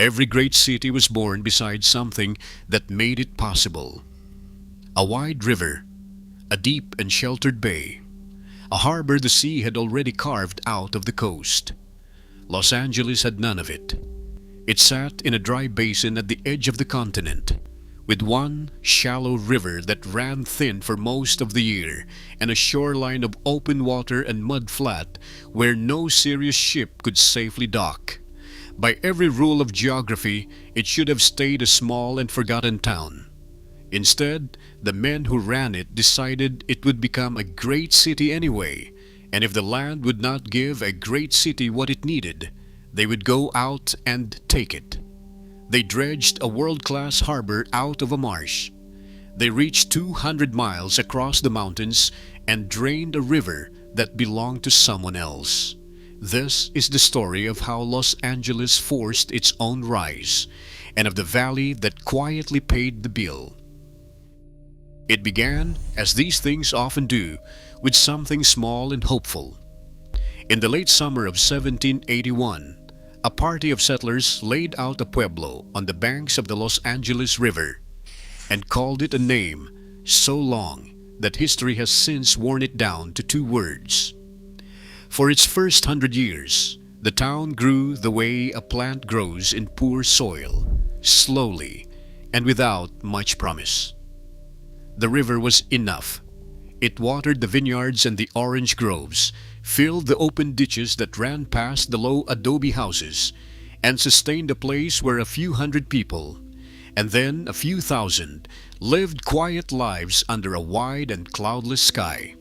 Every great city was born beside something that made it possible. A wide river, a deep and sheltered bay, a harbor the sea had already carved out of the coast. Los Angeles had none of it. It sat in a dry basin at the edge of the continent, with one shallow river that ran thin for most of the year, and a shoreline of open water and mud flat where no serious ship could safely dock. By every rule of geography, it should have stayed a small and forgotten town. Instead, the men who ran it decided it would become a great city anyway, and if the land would not give a great city what it needed, they would go out and take it. They dredged a world-class harbor out of a marsh. They reached 200 miles across the mountains and drained a river that belonged to someone else. This is the story of how Los Angeles forced its own rise, and of the valley that quietly paid the bill. It began, as these things often do, with something small and hopeful. In the late summer of 1781, a party of settlers laid out a pueblo on the banks of the Los Angeles River and called it a name so long that history has since worn it down to 2 words. For its first 100 years, the town grew the way a plant grows in poor soil, slowly and without much promise. The river was enough. It watered the vineyards and the orange groves, filled the open ditches that ran past the low adobe houses, and sustained a place where a few hundred people, and then a few thousand, lived quiet lives under a wide and cloudless sky.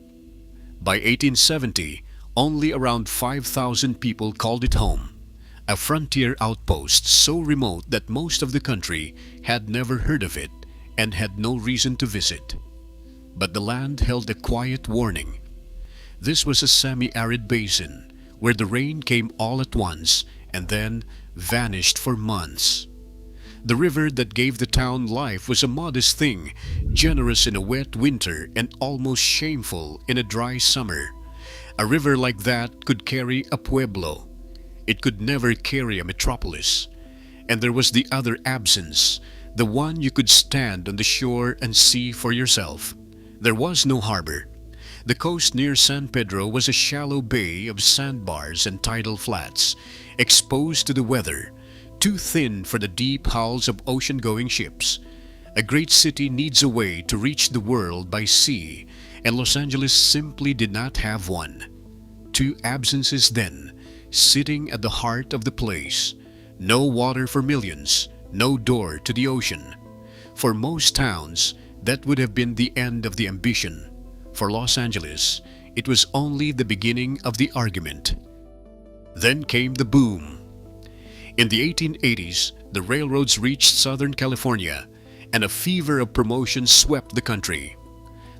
By 1870, only around 5,000 people called it home, a frontier outpost so remote that most of the country had never heard of it and had no reason to visit. But the land held a quiet warning. This was a semi-arid basin where the rain came all at once and then vanished for months. The river that gave the town life was a modest thing, generous in a wet winter and almost shameful in a dry summer. A river like that could carry a pueblo. It could never carry a metropolis. And there was the other absence, the one you could stand on the shore and see for yourself. There was no harbor. The coast near San Pedro was a shallow bay of sandbars and tidal flats, exposed to the weather, too thin for the deep hulls of ocean-going ships. A great city needs a way to reach the world by sea, and Los Angeles simply did not have one. 2 absences then, sitting at the heart of the place. No water for millions, no door to the ocean. For most towns, that would have been the end of the ambition. For Los Angeles, it was only the beginning of the argument. Then came the boom. In the 1880s, the railroads reached Southern California, and a fever of promotion swept the country.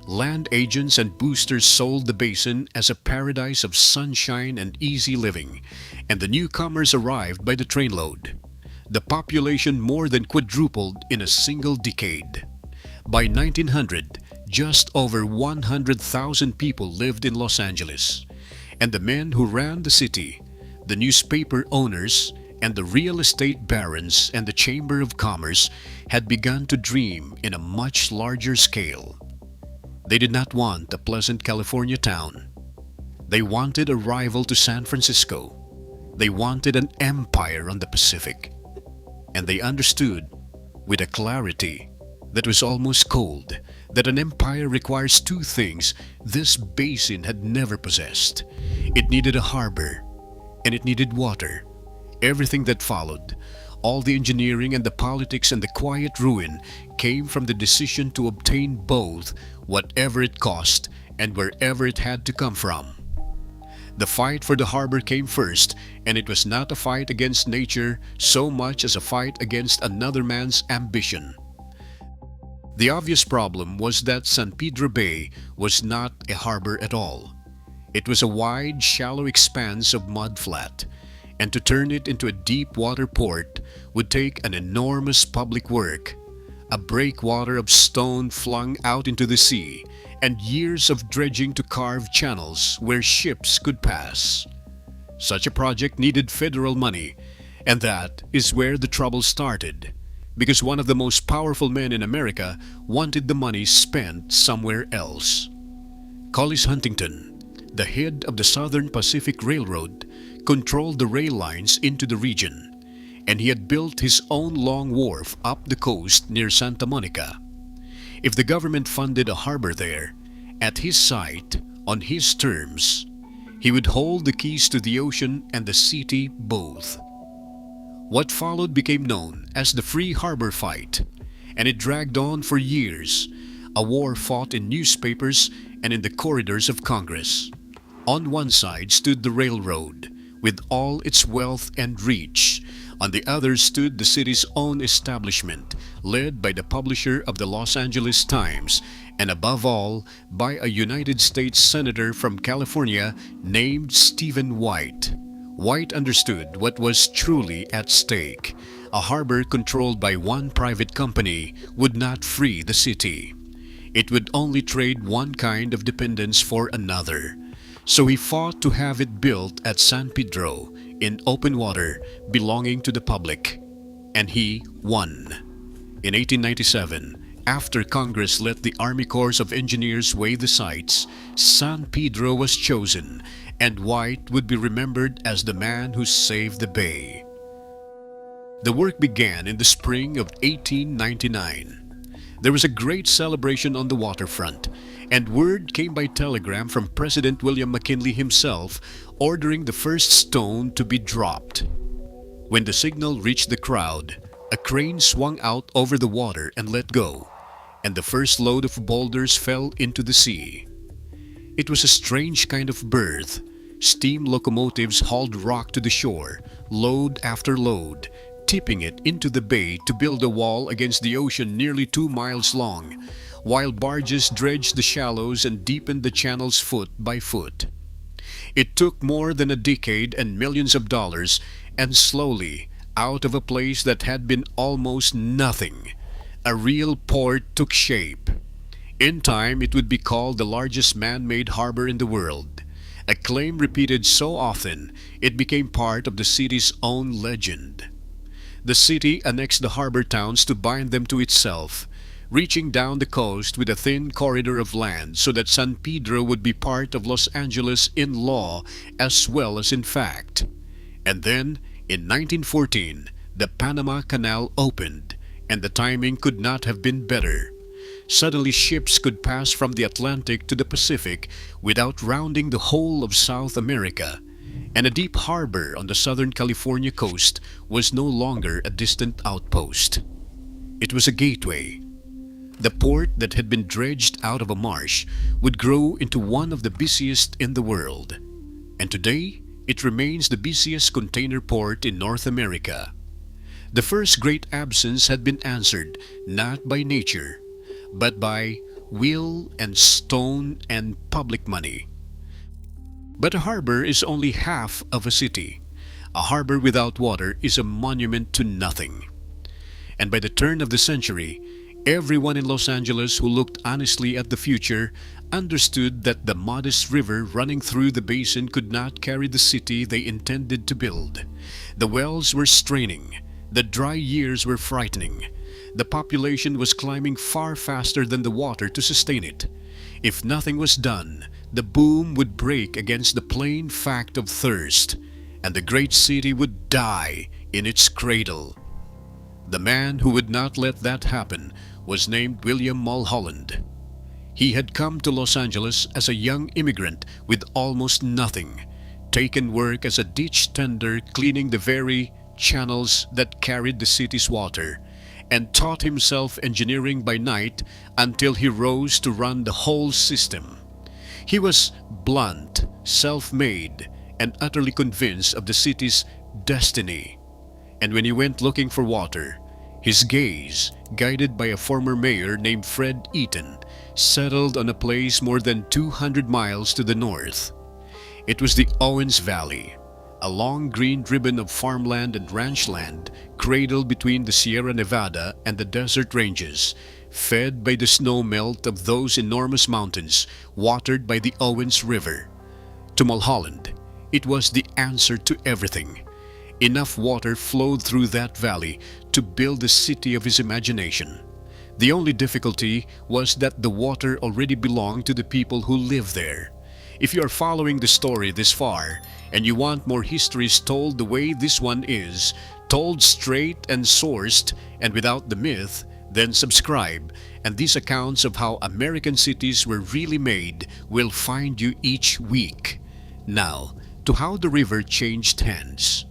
Land agents and boosters sold the basin as a paradise of sunshine and easy living, and the newcomers arrived by the trainload. The population more than quadrupled in a single decade. By 1900, just over 100,000 people lived in Los Angeles, and the men who ran the city, the newspaper owners, and the real estate barons and the Chamber of Commerce had begun to dream in a much larger scale. They did not want a pleasant California town. They wanted a rival to San Francisco. They wanted an empire on the Pacific. And they understood, with a clarity that was almost cold, that an empire requires 2 things this basin had never possessed. It needed a harbor, and it needed water. Everything that followed, all the engineering and the politics and the quiet ruin, came from the decision to obtain both, whatever it cost and wherever it had to come from. The fight for the harbor came first, and it was not a fight against nature so much as a fight against another man's ambition. The obvious problem was that San Pedro Bay was not a harbor at all. It was a wide, shallow expanse of mud flat, and to turn it into a deep water port would take an enormous public work, a breakwater of stone flung out into the sea, and years of dredging to carve channels where ships could pass. Such a project needed federal money, And that is where the trouble started, because one of the most powerful men in America wanted the money spent somewhere else. Collis Huntington, the head of the Southern Pacific Railroad, controlled the rail lines into the region, and he had built his own long wharf up the coast near Santa Monica. If the government funded a harbor there, at his site, on his terms, he would hold the keys to the ocean and the city both. What followed became known as the Free Harbor Fight, and it dragged on for years, a war fought in newspapers and in the corridors of Congress. On one side stood the railroad, with all its wealth and reach. On the other stood the city's own establishment, led by the publisher of the Los Angeles Times, and above all, by a United States Senator from California named Stephen White. White understood what was truly at stake. A harbor controlled by one private company would not free the city. It would only trade one kind of dependence for another. So he fought to have it built at San Pedro in open water belonging to the public. And he won. In 1897, after Congress let the Army Corps of Engineers weigh the sites, San Pedro was chosen, and White would be remembered as the man who saved the bay. The work began in the spring of 1899. There was a great celebration on the waterfront, and word came by telegram from President William McKinley himself ordering the first stone to be dropped. When the signal reached the crowd, a crane swung out over the water and let go, and the first load of boulders fell into the sea. It was a strange kind of birth. Steam locomotives hauled rock to the shore, load after load, tipping it into the bay to build a wall against the ocean nearly 2 miles long, while barges dredged the shallows and deepened the channels foot by foot. It took more than a decade and millions of dollars, and slowly, out of a place that had been almost nothing, a real port took shape. In time, it would be called the largest man-made harbor in the world, a claim repeated so often it became part of the city's own legend. The city annexed the harbor towns to bind them to itself, reaching down the coast with a thin corridor of land so that San Pedro would be part of Los Angeles in law as well as in fact. And then, in 1914, the Panama Canal opened, and the timing could not have been better. Suddenly ships could pass from the Atlantic to the Pacific without rounding the whole of South America, and a deep harbor on the Southern California coast was no longer a distant outpost. It was a gateway. The port that had been dredged out of a marsh would grow into one of the busiest in the world, and today it remains the busiest container port in North America. The first great absence had been answered not by nature, but by will and stone and public money. But a harbor is only half of a city. A harbor without water is a monument to nothing. And by the turn of the century, everyone in Los Angeles who looked honestly at the future understood that the modest river running through the basin could not carry the city they intended to build. The wells were straining. The dry years were frightening. The population was climbing far faster than the water to sustain it. If nothing was done, the boom would break against the plain fact of thirst, and the great city would die in its cradle. The man who would not let that happen was named William Mulholland. He had come to Los Angeles as a young immigrant with almost nothing, taken work as a ditch tender cleaning the very channels that carried the city's water, and taught himself engineering by night until he rose to run the whole system. He was blunt, self-made, and utterly convinced of the city's destiny. And when he went looking for water, his gaze, guided by a former mayor named Fred Eaton, settled on a place more than 200 miles to the north. It was the Owens Valley, a long green ribbon of farmland and ranchland cradled between the Sierra Nevada and the desert ranges, fed by the snow melt of those enormous mountains, watered by the Owens River. To Mulholland, it was the answer to everything. Enough water flowed through that valley to build the city of his imagination. The only difficulty was that the water already belonged to the people who live there. If you are following the story this far, and you want more histories told the way this one is, told straight and sourced and without the myth, then subscribe, and these accounts of how American cities were really made will find you each week. Now, to how the river changed hands.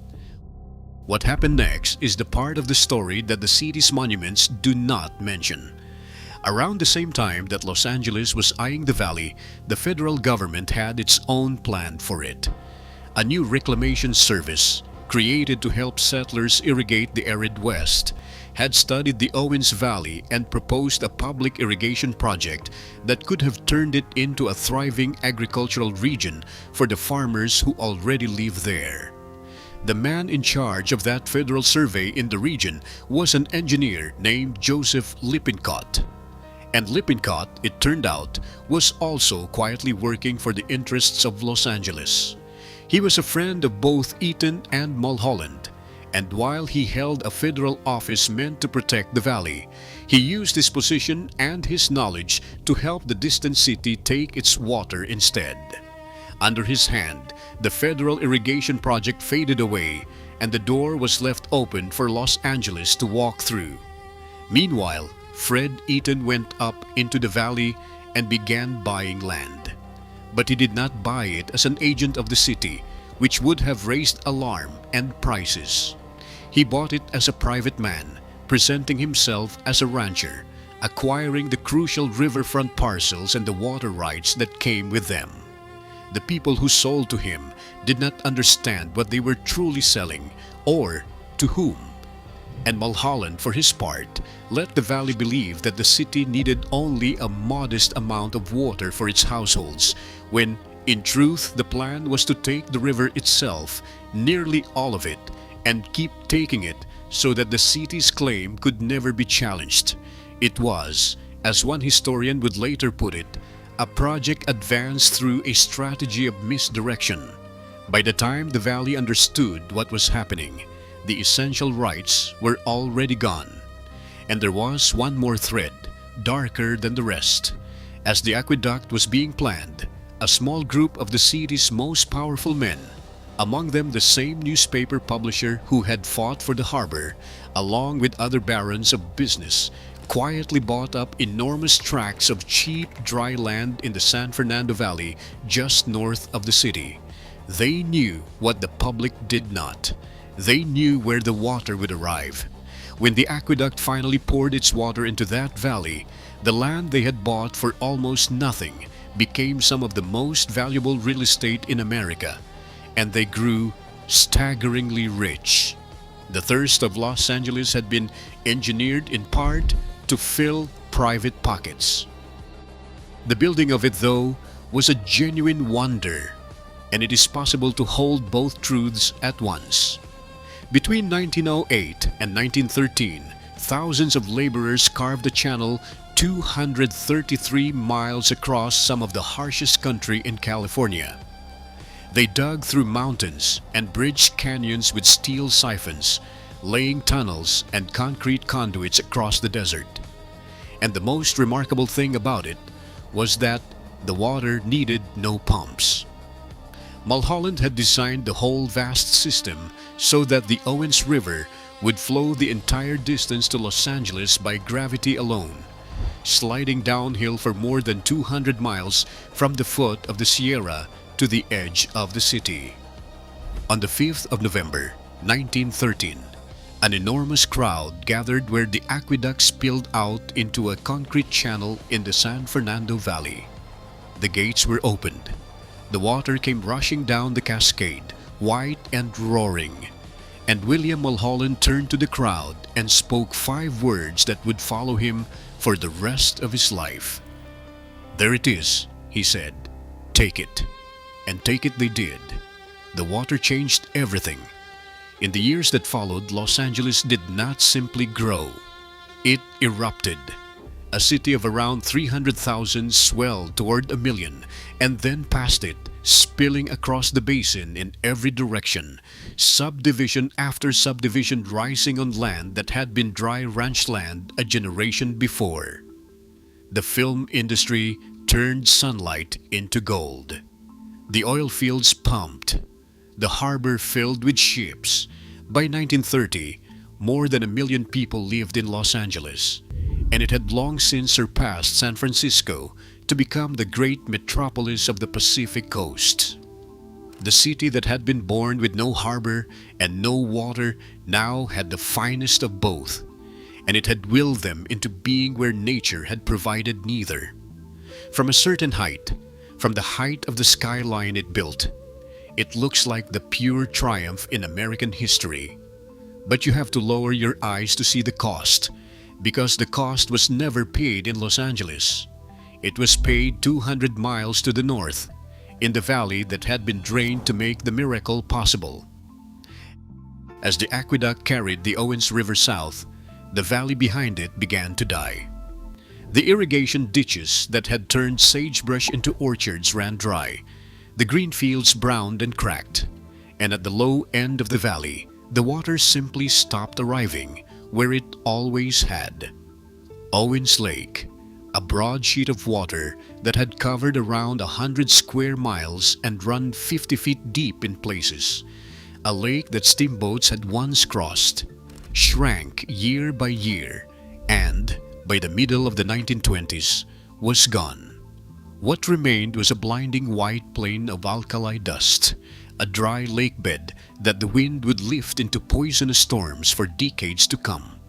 What happened next is the part of the story that the city's monuments do not mention. Around the same time that Los Angeles was eyeing the valley, the federal government had its own plan for it. A new reclamation service, created to help settlers irrigate the arid West, had studied the Owens Valley and proposed a public irrigation project that could have turned it into a thriving agricultural region for the farmers who already live there. The man in charge of that federal survey in the region was an engineer named Joseph Lippincott. And Lippincott, it turned out, was also quietly working for the interests of Los Angeles. He was a friend of both Eaton and Mulholland, and while he held a federal office meant to protect the valley, he used his position and his knowledge to help the distant city take its water instead. Under his hand, the federal irrigation project faded away, and the door was left open for Los Angeles to walk through. Meanwhile, Fred Eaton went up into the valley and began buying land. But he did not buy it as an agent of the city, which would have raised alarm and prices. He bought it as a private man, presenting himself as a rancher, acquiring the crucial riverfront parcels and the water rights that came with them. The people who sold to him did not understand what they were truly selling or to whom. And Mulholland, for his part, let the valley believe that the city needed only a modest amount of water for its households, when, in truth, the plan was to take the river itself, nearly all of it, and keep taking it so that the city's claim could never be challenged. It was, as one historian would later put it, a project advanced through a strategy of misdirection. By the time the valley understood what was happening, the essential rights were already gone. And there was one more thread, darker than the rest. As the aqueduct was being planned, a small group of the city's most powerful men, among them the same newspaper publisher who had fought for the harbor, along with other barons of business, quietly bought up enormous tracts of cheap dry land in the San Fernando Valley just north of the city. They knew what the public did not. They knew where the water would arrive. When the aqueduct finally poured its water into that valley, the land they had bought for almost nothing became some of the most valuable real estate in America, and they grew staggeringly rich. The thirst of Los Angeles had been engineered in part to fill private pockets. The building of it, though, was a genuine wonder, and it is possible to hold both truths at once. Between 1908 and 1913, thousands of laborers carved the channel 233 miles across some of the harshest country in California. They dug through mountains and bridged canyons with steel siphons, laying tunnels and concrete conduits across the desert. And the most remarkable thing about it was that the water needed no pumps. Mulholland had designed the whole vast system so that the Owens River would flow the entire distance to Los Angeles by gravity alone, sliding downhill for more than 200 miles from the foot of the Sierra to the edge of the city. On the 5th of November, 1913, an enormous crowd gathered where the aqueduct spilled out into a concrete channel in the San Fernando Valley. The gates were opened. The water came rushing down the cascade, white and roaring. And William Mulholland turned to the crowd and spoke 5 words that would follow him for the rest of his life. "There it is," he said. "Take it." And take it they did. The water changed everything. In the years that followed, Los Angeles did not simply grow. It erupted. A city of around 300,000 swelled toward 1 million, and then past it, spilling across the basin in every direction, subdivision after subdivision rising on land that had been dry ranch land a generation before. The film industry turned sunlight into gold. The oil fields pumped. The harbor filled with ships. By 1930, more than 1 million people lived in Los Angeles, and it had long since surpassed San Francisco to become the great metropolis of the Pacific Coast. The city that had been born with no harbor and no water now had the finest of both, and it had willed them into being where nature had provided neither. From a certain height, from the height of the skyline it built, it looks like the pure triumph in American history. But you have to lower your eyes to see the cost, because the cost was never paid in Los Angeles. It was paid 200 miles to the north, in the valley that had been drained to make the miracle possible. As the aqueduct carried the Owens River south, the valley behind it began to die. The irrigation ditches that had turned sagebrush into orchards ran dry. The green fields browned and cracked, and at the low end of the valley, the water simply stopped arriving where it always had. Owens Lake, a broad sheet of water that had covered around 100 square miles and run 50 feet deep in places, a lake that steamboats had once crossed, shrank year by year, and by the middle of the 1920s, was gone. What remained was a blinding white plain of alkali dust, a dry lake bed that the wind would lift into poisonous storms for decades to come.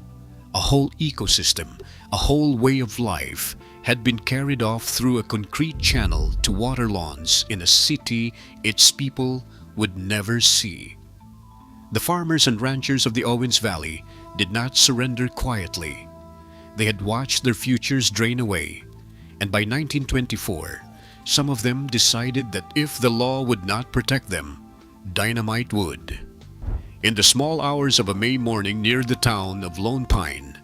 A whole ecosystem, a whole way of life, had been carried off through a concrete channel to water lawns in a city its people would never see. The farmers and ranchers of the Owens Valley did not surrender quietly. They had watched their futures drain away, and by 1924, some of them decided that if the law would not protect them, dynamite would. In the small hours of a May morning near the town of Lone Pine,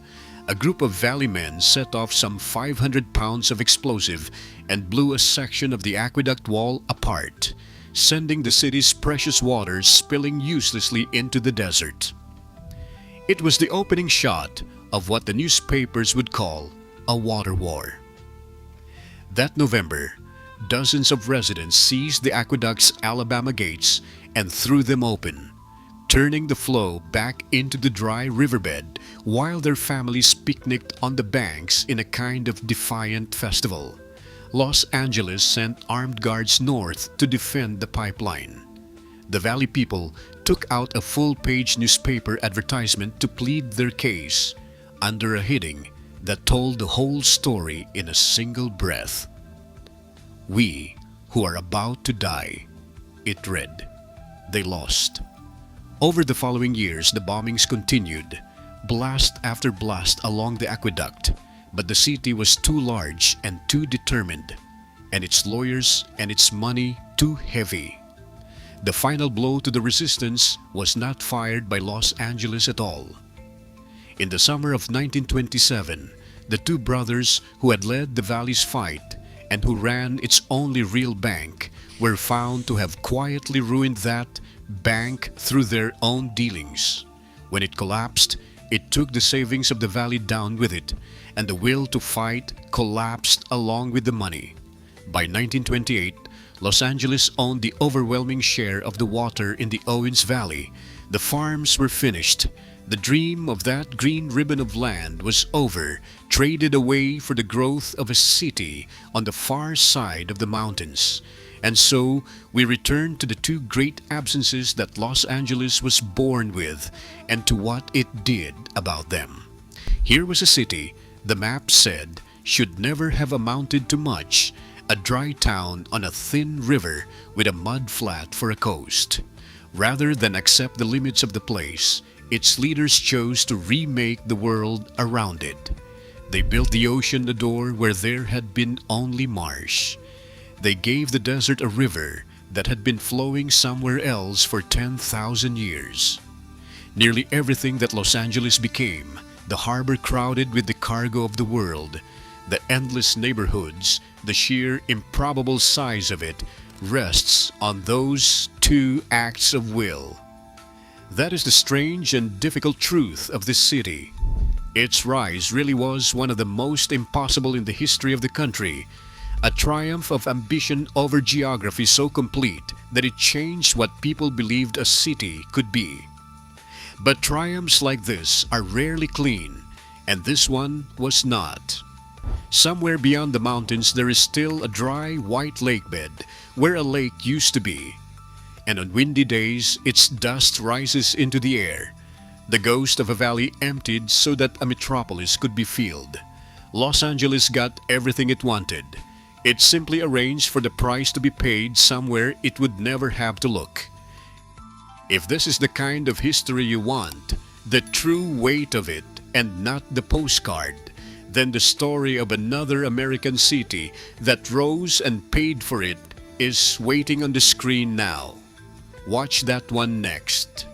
a group of valley men set off some 500 pounds of explosive and blew a section of the aqueduct wall apart, sending the city's precious waters spilling uselessly into the desert. It was the opening shot of what the newspapers would call a water war. That November, dozens of residents seized the aqueduct's Alabama gates and threw them open, turning the flow back into the dry riverbed while their families picnicked on the banks in a kind of defiant festival. Los Angeles sent armed guards north to defend the pipeline. The Valley people took out a full-page newspaper advertisement to plead their case under a heading that told the whole story in a single breath. "We who are about to die," it read. They lost. Over the following years, the bombings continued, blast after blast along the aqueduct, but the city was too large and too determined, and its lawyers and its money too heavy. The final blow to the resistance was not fired by Los Angeles at all. In the summer of 1927, the two brothers who had led the valley's fight and who ran its only real bank were found to have quietly ruined that bank through their own dealings. When it collapsed, it took the savings of the valley down with it, and the will to fight collapsed along with the money. By 1928, Los Angeles owned the overwhelming share of the water in the Owens Valley. The farms were finished. The dream of that green ribbon of land was over, traded away for the growth of a city on the far side of the mountains. And so we return to the two great absences that Los Angeles was born with and to what it did about them. Here was a city, the map said, should never have amounted to much, a dry town on a thin river with a mud flat for a coast. Rather than accept the limits of the place, its leaders chose to remake the world around it. They built the ocean a door where there had been only marsh. They gave the desert a river that had been flowing somewhere else for 10,000 years. Nearly everything that Los Angeles became, the harbor crowded with the cargo of the world, the endless neighborhoods, the sheer improbable size of it, rests on those two acts of will. That is the strange and difficult truth of this city. Its rise really was one of the most impossible in the history of the country, a triumph of ambition over geography so complete that it changed what people believed a city could be. But triumphs like this are rarely clean, and this one was not. Somewhere beyond the mountains there is still a dry, white lake bed where a lake used to be, and on windy days its dust rises into the air, the ghost of a valley emptied so that a metropolis could be filled. Los Angeles got everything it wanted. It simply arranged for the price to be paid somewhere it would never have to look. If this is the kind of history you want, the true weight of it, and not the postcard, then the story of another American city that rose and paid for it is waiting on the screen now. Watch that one next.